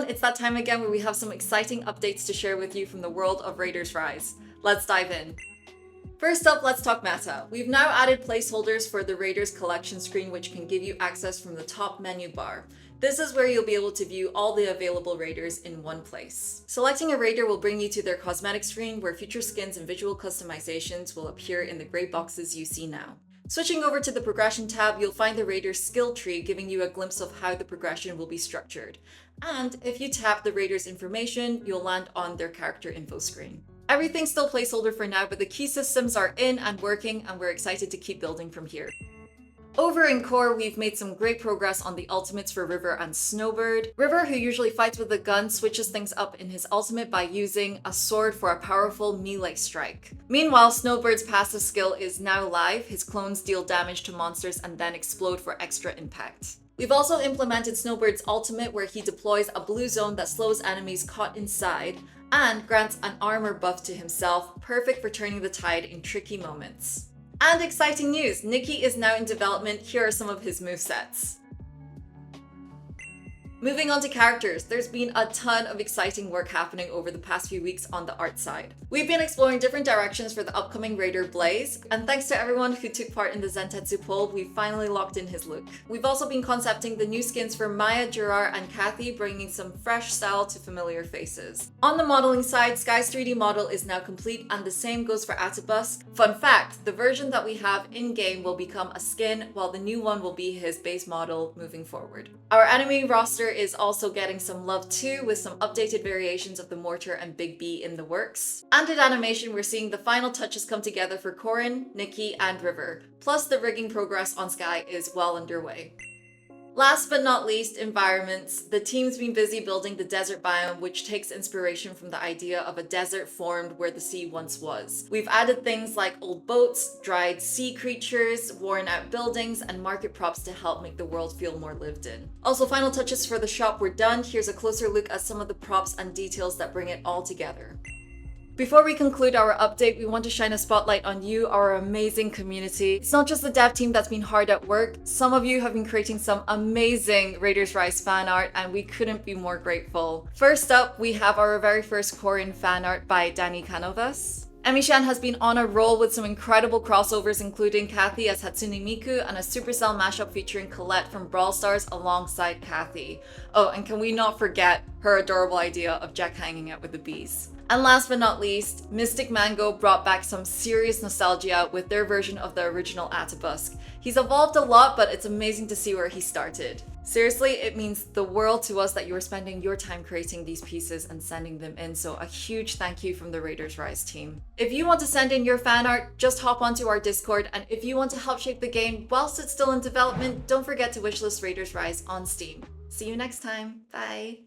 it's that time again where we have some exciting updates to share with you from the world of Raiders Rise. Let's dive in. First up, let's talk meta. We've now added placeholders for the Raiders collection screen, which can give you access from the top menu bar. This is where you'll be able to view all the available Raiders in one place. Selecting a Raider will bring you to their cosmetic screen, where future skins and visual customizations will appear in the gray boxes you see now. Switching over to the progression tab, you'll find the Raider's skill tree, giving you a glimpse of how the progression will be structured. And if you tap the Raider's information, you'll land on their character info screen. Everything's still placeholder for now, but the key systems are in and working, and we're excited to keep building from here. Over in core, we've made some great progress on the ultimates for River and Snowbird. River, who usually fights with a gun, switches things up in his ultimate by using a sword for a powerful melee strike. Meanwhile, Snowbird's passive skill is now live. His clones deal damage to monsters and then explode for extra impact. We've also implemented Snowbird's ultimate, where he deploys a blue zone that slows enemies caught inside and grants an armor buff to himself, perfect for turning the tide in tricky moments. And exciting news! Nikki is now in development. Here are some of his movesets. Moving on to characters, there's been a ton of exciting work happening over the past few weeks on the art side. We've been exploring different directions for the upcoming Raider Blaze, and thanks to everyone who took part in the Zentetsu poll, we finally locked in his look. We've also been concepting the new skins for Maya, Jurar, and Kathy, bringing some fresh style to familiar faces. On the modeling side, Sky's 3D model is now complete, and the same goes for Atibus. Fun fact, the version that we have in-game will become a skin, while the new one will be his base model moving forward. Our enemy roster is also getting some love too, with some updated variations of the Mortar and Big B in the works. And in animation, we're seeing the final touches come together for Corin, Nikki, and River. Plus, the rigging progress on Sky is well underway. Last but not least, environments. The team's been busy building the desert biome, which takes inspiration from the idea of a desert formed where the sea once was. We've added things like old boats, dried sea creatures, worn out buildings, and market props to help make the world feel more lived in. Also, final touches for the shop were done. Here's a closer look at some of the props and details that bring it all together. Before we conclude our update, we want to shine a spotlight on you, our amazing community. It's not just the dev team that's been hard at work. Some of you have been creating some amazing Raiders Rise fan art, and we couldn't be more grateful. First up, we have our very first Korean fan art by Danny Canovas. Emi-chan has been on a roll with some incredible crossovers, including Kathy as Hatsune Miku and a Supercell mashup featuring Colette from Brawl Stars alongside Kathy. Oh, and can we not forget her adorable idea of Jack hanging out with the bees. And last but not least, Mystic Mango brought back some serious nostalgia with their version of the original Atibus. He's evolved a lot, but it's amazing to see where he started. Seriously, it means the world to us that you are spending your time creating these pieces and sending them in, so a huge thank you from the Raiders Rise team. If you want to send in your fan art, just hop onto our Discord, and if you want to help shape the game whilst it's still in development, don't forget to wishlist Raiders Rise on Steam. See you next time. Bye!